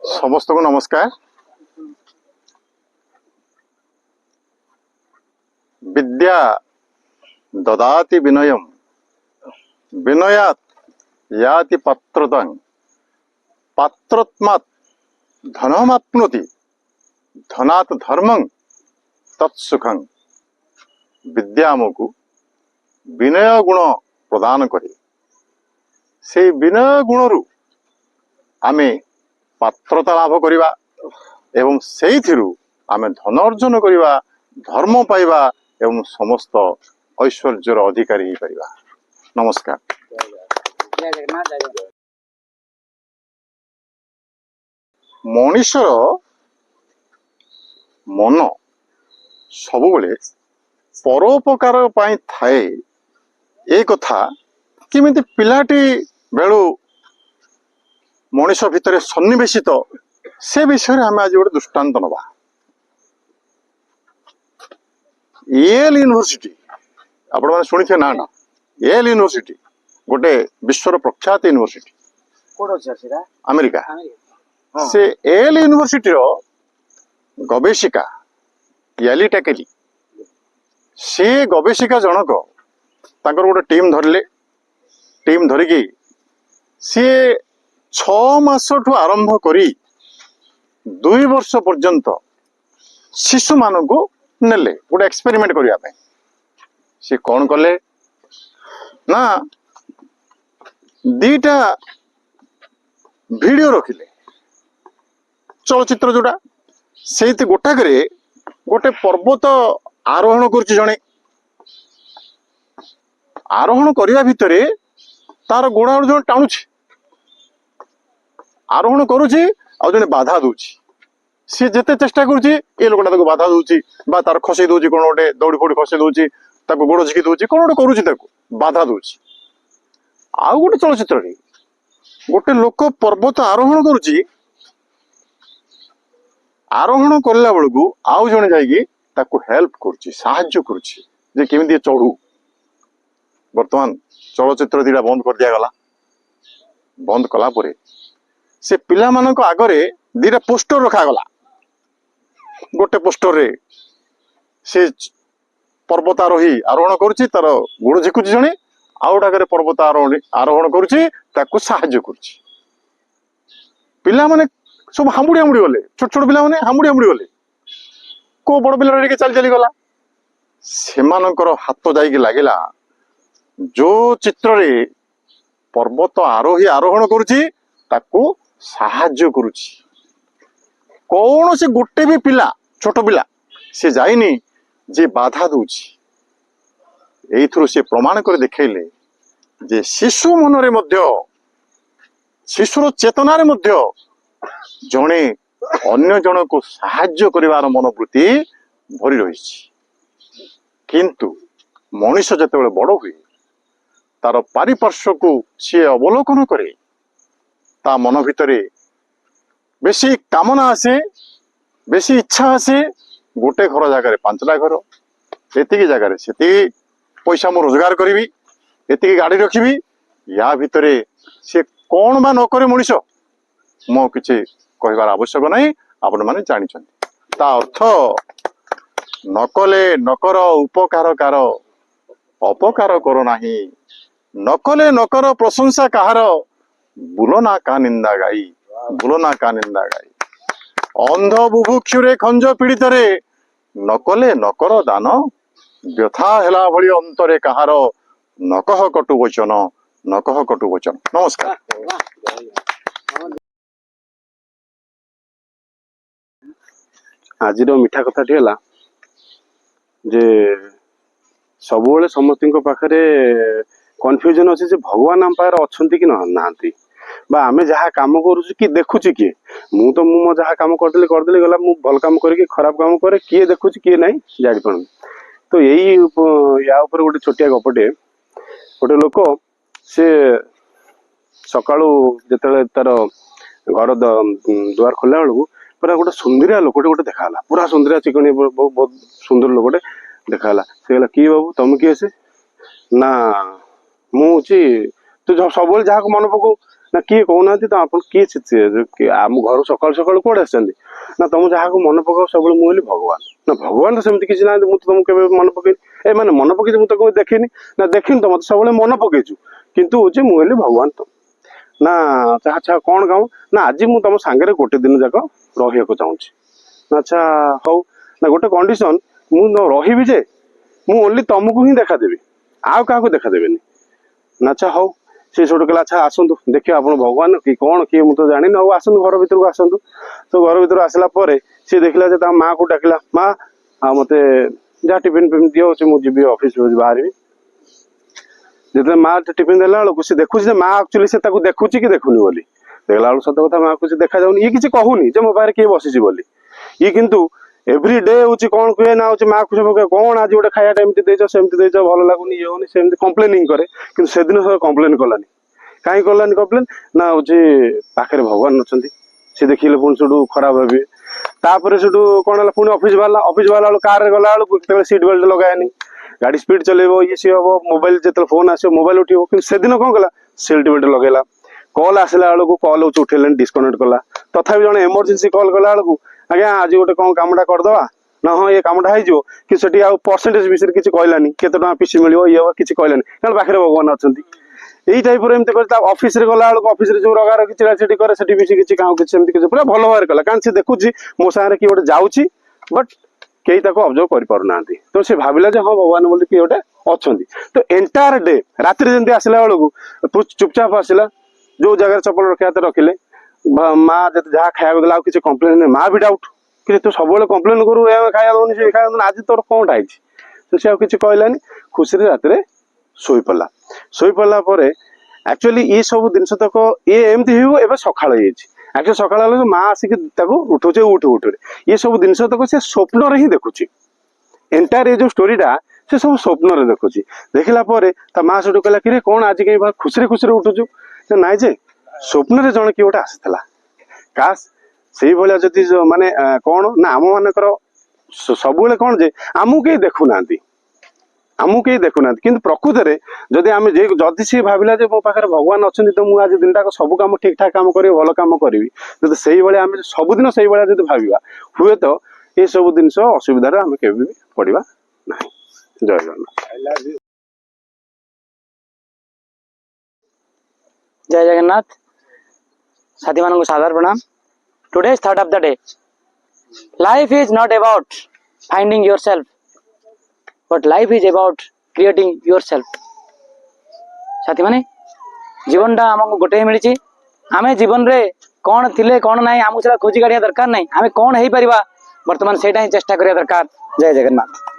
समस्त को नमस्कार। विद्या ददाति विनयम विनयात याति पात्रतां पात्रत्मात् धनमाप्नोति धनात् धर्मं तत्सुखं। विद्या आमको विनय गुण प्रदान करे। से विनय गुणरु आमे पात्रता लाभ करिबा एवं सेइथिरु आमे धन अर्जन करिबा, धर्म पाइबा एवं समस्त ऐश्वर्यर अधिकारी हो परिबा। नमस्कार। मनुष्यर मन सबुबले परोपकार पाई थाए। ए कथा किमिति पिलाटी बेलू मनीष भितर सन्निवेशित से विषय आम आज गोटे दृष्टांत नवा। येल यूनिवर्सिटी आपण मैंने शुणी ना ना येल यूनिवर्सिटी गोटे विश्वर प्रख्यात यूनिवर्सिटी अमेरिका। से येल यूनिवर्सिटी रो गवेषिका याली टेकेली से गवेषिका जनक तांकर गोटे टीम धरले। टीम धरिकी सी 6 मास ठू आरंभ करी 2 वर्ष पर्यंत शिशु मान को नेले गोटे एक्सपेरिमेंट करने। सी कौन कले ना दीटा वीडियो रखिले चलचित्र जोड़ा से गोटाक गोटे पर्वत आरोहण कर जड़े आरोहण करने भितर तार गोड़ा जन टाणुची आरोहण करुची आ जने बाधा दूची। सी जेते चेष्टा करुची ए लोकटा ताको बाधा दूची बा तार खसई दूची कोन गोटे दौड़ी फोड़ी खसई दूची ताको गोड़ झिकी दूची कोन गोटे करुची ताको बाधा दूची। आउ गोटे चलचित्र रे गोटे लोक पर्वत आरोहण करुची आरोहण करला बेलू आउ जने जाइकी ताको हेल्प करुची साहाय्य करुची जे केमिति चढ़ू। वर्तमान चलचित्र दीटा बंद कर दिया गला। बंद कला परे से पिला मानक आगरे दीटा पोस्टर रखा गला। गोटे पोस्टर रे से पर्वतारोही आरोहण करुची तार गोड़ झिकुची जणे आउ डागरे पर्वत आरोहण करुची ताको साहाय्य करुची। पिला माने सब हामुड़ी हामुड़ी गले। छोट छोट पिला माने हामुड़ी हामुड़ी गले। को बड़ पिला रे चली चली गला। सेमानकर हाथ जाइकी लागिला जो चित्र रे पर्वत आरोही आरोहण करुची ताको साहाय्य करुची। कौन से गोटे भी पिला छोट पिला से जाइनी जे बाधा दूची। एइथुरु से प्रमाण कर देखैले जे शिशु मनरे मध्य शिशुर चेतनारे मध्य जणे अन्य जन को साहाय्य करिवार मनोवृत्ति भरी रही। किंतु मनुष्य जेतेबेले बड़ हुए तार पारिपार्श्व को सी अवलोकन करे ता मन भितरे बेसी कामना आसे बेसी इच्छा आसे। गोटे घर जगार 5टा घर एतिकी जगार से पैसा मु रोजगार करी एतिकी गाड़ी रखी या भितरे से कौन बा नकरे मनीष मो किसी कहबार आवश्यक नहीं। आपण माने जानिछन्ति ता अर्थ नकले नकर उपकार कार अपकार करो नाही। नकले नकर प्रशंसा कहार बुलना का निंदा गाई बुलना का निंदा गाई। अंध बुभुक्षुरे खंज पीड़ित रे नकले नकर दान व्यथा हेला भली अंतरे कहार नकह कटु वचन नकह कटु वचन। नमस्कार। आज मीठा कथाटी है जे सबुबले समस्त पाखे कन्फ्यूजन अच्छे जे भगवान आम पाखे अच्छा कि नहांती बा आमे जहाँ काम करुँ कि देखुची किए मु तो मो जहाँ काम करदेली गला मु भल काम करके खराब काम करे किए देखुची किए ना जानी पार। तो यही या ऊपर गोटे छोटिया गपटे गोटे लोक से सकाळू जिते तार घर दुआर खोला बेलू पूरा गोटे सुंदरिया लोकटे गोटे देखाला पूरा सुंदरिया चिकनी बहुत सुंदर लोकटे देखाला। से कहला कि बाबू तुम किए से ना मुझे तू सब जहाँ मन पकऊ ନା କିଏ କହୁନାହାନ୍ତି ତ ଆପଣ କିଏ ଆମ ଘରୁ ସକାଳୁ ସକାଳୁ କୁଆଡେ ଆସିଛନ୍ତି ନା ତମକୁ ଯାହାକୁ ମନେ ପକାଉ ସବୁବେଳେ ମୁଁ ହେଲି ଭଗବାନ। ନା ଭଗବାନ ତ ସେମିତି କିଛି ନାହାନ୍ତି, ମୁଁ ତ ତମକୁ କେବେ ମନେ ପକେଇନି, ଏ ମାନେ ମନେ ପକେଇଛି ମୁଁ ତ କେବେ ଦେଖିନି, ନା ଦେଖିନି ତ ମତେ ସବୁବେଳେ ମନେ ପକେଇଛୁ, କିନ୍ତୁ ହଉଛି ମୁଁ ହେଲି ଭଗବାନ ତ। ନା ଆଚ୍ଛା କଣ କାମ ନା ଆଜି ମୁଁ ତମ ସାଙ୍ଗରେ ଗୋଟେ ଦିନ ଯାକ ରହିବାକୁ ଚାହୁଁଛି। ଆଚ୍ଛା ହଉ, ନା ଗୋଟେ କଣ୍ଡିସନ ମୁଁ ରହିବି ଯେ ମୁଁ ଓନ୍ଲି ତମକୁ ହିଁ ଦେଖାଦେବି, ଆଉ କାହାକୁ ଦେଖାଦେବିନି। ନା ଆଚ୍ଛା ହଉ, ସେ ସେଠୁ କହିଲା ଆଚ୍ଛା ଆସନ୍ତୁ ଦେଖିବା ଆପଣ ଭଗବାନ କି କଣ କିଏ ମୁଁ ତ ଜାଣିନି, ହଉ ଆସନ୍ତୁ ଘର ଭିତରକୁ ଆସନ୍ତୁ। ତ ଘର ଭିତରୁ ଆସିଲା ପରେ ସିଏ ଦେଖିଲା ଯେ ତା ମାଆକୁ ଡାକିଲା, ମା ଆଉ ମତେ ଯାହା ଟିଫିନ ଫିଫିନ ଦିଅ, ହଉଛି ମୁଁ ଯିବି ଅଫିସ ବାହାରିବି। ଯେତେବେଳେ ମା ଟିଫିନ ଦେଲା ବେଳକୁ ସେ ଦେଖୁଛି ଯେ ମା ଆକ୍ଚୁଆଲି ସେ ତାକୁ ଦେଖୁଛି କି ଦେଖୁନି ବୋଲି। ଦେଖିଲା ବେଳକୁ ସତ କଥା ମାଆକୁ ସେ ଦେଖାଯାଉନି, ଇଏ କିଛି କହୁନି ଯେ ମୋ ପାଖରେ କିଏ ବସିଛି ବୋଲି। ଇଏ କିନ୍ତୁ ଏଭ୍ରି ଡେ ହଉଛି କଣ କୁହେ ନା ହଉଛି ମାଆକୁ ସବୁ କହେ କଣ ଆଜି ଗୋଟେ ଖାଇବାଟା ଏମିତି ଦେଇଛ ସେମିତି ଦେଇଛ ଭଲ ଲାଗୁନି ଇଏ ହଉନି ସେମିତି କମ୍ପ୍ଲେନିଂ କରେ। କିନ୍ତୁ ସେଦିନ ସେ କମ୍ପ୍ଲେନ କଲାନି। କାହିଁ କଲାନି କମ୍ପ୍ଲେନ ନା ହଉଛି ପାଖରେ ଭଗବାନ ଅଛନ୍ତି, ସେ ଦେଖିଲେ ପୁଣି ସେଠୁ ଖରାପ ଭାବିବେ। ତାପରେ ସେଠୁ କଣ ହେଲା, ପୁଣି ଅଫିସ ବାହାରିଲା ବେଳକୁ କାରରେ ଗଲା ବେଳକୁ କେତେବେଳେ ସିଟ୍ ବେଲ୍ଟ ଲଗାଏନି, ଗାଡି ସ୍ପିଡ ଚଲେଇବ, ଇଏ ସିଏ ହବ, ମୋବାଇଲ ଯେତେବେଳେ ଫୋନ ଆସିବ ମୋବାଇଲ ଉଠିବ। କିନ୍ତୁ ସେଦିନ କଣ କଲା, ସିଟ୍ ବେଲ୍ଟ ଲଗେଇଲା। କଲ୍ ଆସିଲା ବେଳକୁ କଲ୍ ହଉଛି ଉଠେଇଲେନି, ଡିସକନେକ୍ଟ କଲା। ତଥାପି ଜଣେ ଏମର୍ଜେନ୍ସି କଲ୍ କଲା ବେଳକୁ ଆଜ୍ଞା ଆଜି ଗୋଟେ କଣ କାମଟା କରିଦବା, ନା ହଁ ଏ କାମଟା ହେଇଯିବ, କି ସେଠି ଆଉ ପରସେଣ୍ଟେଜ ବିଷୟରେ କିଛି କହିଲାନି, କେତେ ଟଙ୍କା ପିସି ମିଳିବ ଇଏ ହବ କିଛି କହିଲାନି, କାରଣ ପାଖରେ ଭଗବାନ ଅଛନ୍ତି। ଏଇ ଟାଇପର ଏମିତି କରି ତା ଅଫିସରେ ଗଲା ବେଳକୁ ଅଫିସରେ ଯୋଉ ରଗାରଗି ଚିଡ଼ାଚିଡି କରେ ସେଠି ବି ସେ କିଛି କାହାକୁ କିଛି ସେମିତି କିଛି ପୁରା ଭଲ ଭାବରେ କଲା, କାରଣ ସେ ଦେଖୁଛି ମୋ ସାଙ୍ଗରେ କିଏ ଗୋଟେ ଯାଉଛି ବଟ୍ କେହି ତାକୁ ଅବଜର୍ଭ କରିପାରୁନାହାନ୍ତି। ତ ସେ ଭାବିଲା ଯେ ହଁ ଭଗବାନ ବୋଲି କିଏ ଗୋଟେ ଅଛନ୍ତି। ତ ଏଣ୍ଟାୟାର ଡେ ରାତିରେ ଯେମିତି ଆସିଲା ବେଳକୁ ଚୁପଚାପ ଆସିଲା, ଯୋଉ ଜାଗାରେ ଚପଲ ରଖିବା କଥା ରଖିଲେ। ମା ଯେତେ ଯାହା ଖାଇବାକୁ ଦେଲା ଆଉ କିଛି କମ୍ପ୍ଲେନ ନାହିଁ, ମା ବି ଡାଉଟ କି ତୁ ସବୁବେଳେ କମ୍ପ୍ଲେନ କରୁ ଏ ଖାଇବା ଦଉନି ସେ ଖାଇବା ଦଉନି, ଆଜି ତୋର କଣଟା ହେଇଛି। ତ ସେ ଆଉ କିଛି କହିଲାନି, ଖୁସିରେ ରାତିରେ ଶୋଇପଡିଲା। ଶୋଇପଡିଲା ପରେ ଆକ୍ଚୁଆଲି ଏ ସବୁ ଜିନିଷ ତକ ଇଏ ଏମିତି ହେଇବ ଏବେ ସକାଳ ହେଇଯାଇଛି। ଆକ୍ଚୁଆଲି ସକାଳ ହେଲେ ମା ଆସିକି ତାକୁ ଉଠୁଛି ଉଠୁ ଇଏ ସବୁ ଜିନିଷ ତକ ସେ ସ୍ୱପ୍ନରେ ହିଁ ଦେଖୁଛି। ଏଣ୍ଟାୟାର ଏ ଯୋଉ ଷ୍ଟୋରିଟା ସେ ସବୁ ସ୍ୱପ୍ନରେ ଦେଖୁଛି। ଦେଖିଲା ପରେ ତା ମା ସେଠୁ କହିଲା କିରେ କଣ ଆଜି କାହିଁ ଖୁସିରେ ଉଠୁଛୁ, ନାଇଁ ଯେ ସ୍ୱପ୍ନରେ ଜଣେ କିଏ ଗୋଟେ ଆସିଥିଲା। କାଶ ସେଇଭଳିଆ ଯଦି ମାନେ କଣ ନା ଆମ ମାନଙ୍କର ସବୁବେଳେ କଣ ଯେ ଆମକୁ କେହି ଦେଖୁନାହାନ୍ତି, କିନ୍ତୁ ପ୍ରକୃତରେ ଯଦି ଆମେ ଯଦି ସିଏ ଭାବିଲା ଯେ ମୋ ପାଖରେ ଭଗବାନ ଅଛନ୍ତି ତ ମୁଁ ଆଜି ଦିନଟାକ ସବୁ କାମ ଠିକ ଠାକ କାମ କରିବି, ଭଲ କାମ କରିବି, ଯଦି ସେଇଭଳିଆ ଆମେ ସବୁଦିନ ସେଇଭଳିଆ ଯଦି ଭାବିବା ହୁଏତ ଏସବୁ ଜିନିଷ ଅସୁବିଧାରେ ଆମେ କେବେ ବି ପଡିବା ନାହିଁ। ଜୟ ଜଗନ୍ନାଥ। जय जगन्नाथ। साथी मानक सादर प्रणाम। Today's thought of the day, life is not about finding yourself but life is about creating yourself. साथी माने जीवनटा आमको गोटे मिली, आमे जीवन रे कौन थिले कौन नहीं आमको सेटा खोजी काढ़िया दरकार नहीं, आमे कौन हेई परिबा वर्तमान सेटा ही चेष्टा करिया दरकार। जय जगन्नाथ।